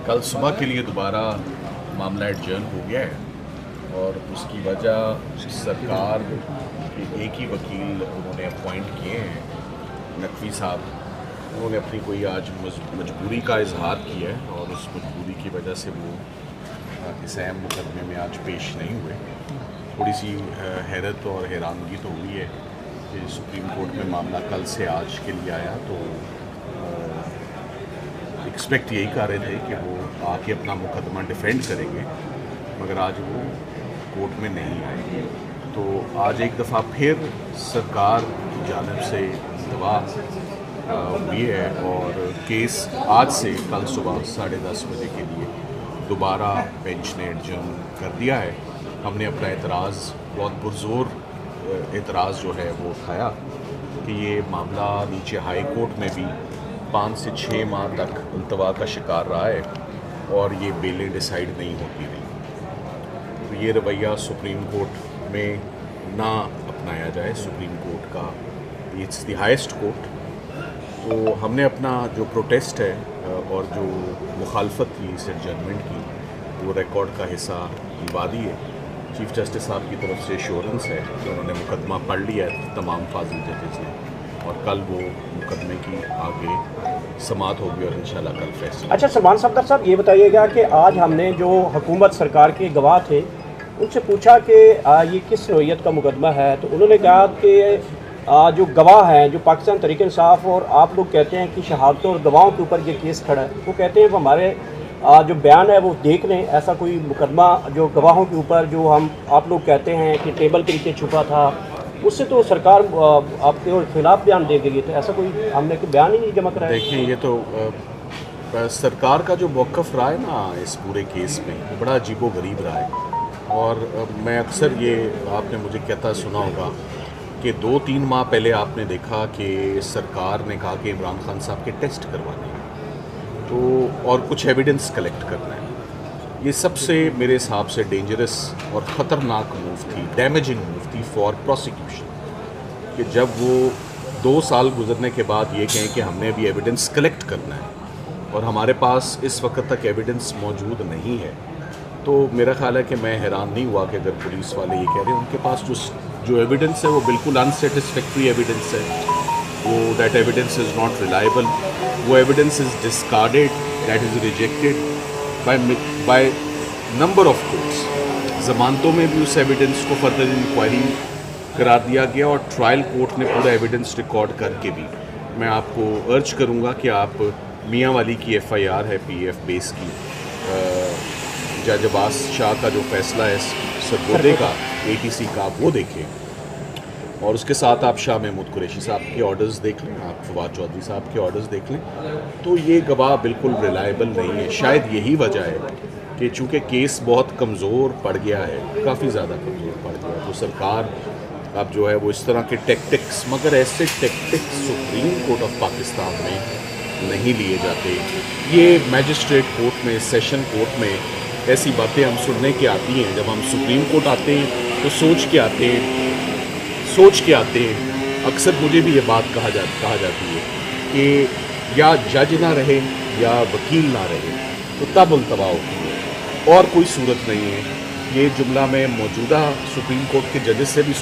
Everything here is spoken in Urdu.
کل صبح کے لیے دوبارہ معاملہ ایڈجرن ہو گیا ہے اور اس کی وجہ سرکار کے ایک ہی وکیل انہوں نے اپوائنٹ کیے ہیں، نقوی صاحب۔ انہوں نے اپنی کوئی آج مجبوری کا اظہار کیا ہے اور اس مجبوری کی وجہ سے وہ اس اہم مقدمے میں آج پیش نہیں ہوئے۔ تھوڑی سی حیرت اور حیرانگی تو ہوئی ہے کہ سپریم کورٹ میں معاملہ کل سے آج کے لیے آیا، تو ایکسپیکٹ یہی کر رہے تھے کہ وہ آ کے اپنا مقدمہ ڈیفینڈ کریں گے، مگر آج وہ کورٹ میں نہیں آئے۔ تو آج ایک دفعہ پھر سرکار کی جانب سے التوا ہوئی ہے اور کیس آج سے کل صبح 10:30 بجے کے لیے دوبارہ بینچ نے ایڈجرن کر دیا ہے۔ ہم نے اپنا اعتراض بہت پرزور اعتراض جو ہے وہ اٹھایا کہ یہ معاملہ نیچے ہائی کورٹ میں بھی 5 سے 6 ماہ تک التوا کا شکار رہا ہے اور یہ بیلیں ڈیسائیڈ نہیں ہوتی رہی۔ تو یہ رویہ سپریم کورٹ میں نہ اپنایا جائے۔ سپریم کورٹ کا اٹس دی ہائیسٹ کورٹ۔ تو ہم نے اپنا جو پروٹیسٹ ہے اور جو مخالفت تھی اس ایڈجرنمنٹ کی، وہ ریکارڈ کا حصہ نبھا دی ہے۔ چیف جسٹس صاحب کی طرف سے ایشورنس ہے کہ انہوں نے مقدمہ پڑھ لیا ہے تمام فاضل ججز نے، اور کل وہ مقدمے کی آگے سماعت ہوگی اور انشاءاللہ کل فیصلہ۔ اچھا سلمان صفدر صاحب، یہ بتائیے گا کہ آج ہم نے جو حکومت سرکار کے گواہ تھے ان سے پوچھا کہ یہ کس نوعیت کا مقدمہ ہے، تو انہوں نے کہا کہ جو گواہ ہیں جو پاکستان تحریک انصاف، اور آپ لوگ کہتے ہیں کہ شہادتوں اور گواہوں کے اوپر یہ کیس کھڑا ہے، وہ کہتے ہیں کہ ہمارے جو بیان ہے وہ دیکھ لیں، ایسا کوئی مقدمہ جو گواہوں کے اوپر جو آپ لوگ کہتے ہیں کہ ٹیبل کے نیچے چھپا تھا، اس سے تو سرکار آپ کے خلاف بیان دے گئی ہے، تو ایسا کوئی ہم نے کوئی بیان ہی نہیں جمع کرایا۔ دیکھیں، یہ تو سرکار کا جو موقف رہا ہے نا اس پورے کیس میں، وہ بڑا عجیب و غریب رہا ہے، اور میں اکثر یہ آپ نے مجھے کہتا سنا ہوگا کہ 2-3 ماہ پہلے آپ نے دیکھا کہ سرکار نے کہا کہ عمران خان صاحب کے ٹیسٹ کروانے ہیں تو اور کچھ ایویڈنس کلیکٹ کرنا ہے۔ یہ سب سے میرے حساب سے ڈینجرس اور خطرناک موو تھی، ڈیمیجنگ موو تھی فار پروسیکیوشن، کہ جب وہ 2 سال گزرنے کے بعد یہ کہیں کہ ہم نے ابھی ایویڈنس کلیکٹ کرنا ہے اور ہمارے پاس اس وقت تک ایویڈنس موجود نہیں ہے۔ تو میرا خیال ہے کہ میں حیران نہیں ہوا کہ اگر پولیس والے یہ کہہ رہے ہیں، ان کے پاس جو ایویڈنس ہے وہ بالکل انسیٹسفیکٹری ایویڈنس ہے، وہ that evidence is not reliable, وہ evidence is discarded, that is rejected by number of courts. ضمانتوں میں بھی اس ایویڈنس کو فردر انکوائری قرار دیا گیا اور ٹرائل کورٹ نے پورا ایویڈنس ریکارڈ کر کے بھی۔ میں آپ کو ارج کروں گا کہ آپ میاں والی کی ایف آئی آر ہے پی ایف بیس کی، جج عباس شاہ کا جو فیصلہ ہے سرگودے کا اے ٹی سی کا، آپ وہ دیکھیں، اور اس کے ساتھ آپ شاہ محمود قریشی صاحب کے آرڈرز دیکھ لیں، آپ فواد چودھری صاحب کے آرڈرز دیکھ لیں، تو یہ گواہ بالکل ریلائبل نہیں ہے۔ شاید یہی وجہ ہے کہ چونکہ کیس بہت کمزور پڑ گیا ہے، کافی زیادہ کمزور پڑ گیا ہے، تو سرکار اب جو ہے وہ اس طرح کے ٹیکٹکس، مگر ایسے tactics supreme court of Pakistan میں نہیں لیے جاتے۔ یہ میجسٹریٹ کورٹ میں، سیشن کورٹ میں ایسی باتیں ہم سننے کے آتی ہیں، جب ہم سپریم کورٹ آتے ہیں تو سوچ کے آتے ہیں۔ اکثر مجھے بھی یہ بات کہا جاتی ہے کہ یا جج نہ رہے یا وکیل نہ رہے تو تب التوا ہوتی ہے، اور کوئی صورت نہیں ہے۔ یہ جملہ میں موجودہ سپریم کورٹ کے ججز سے بھی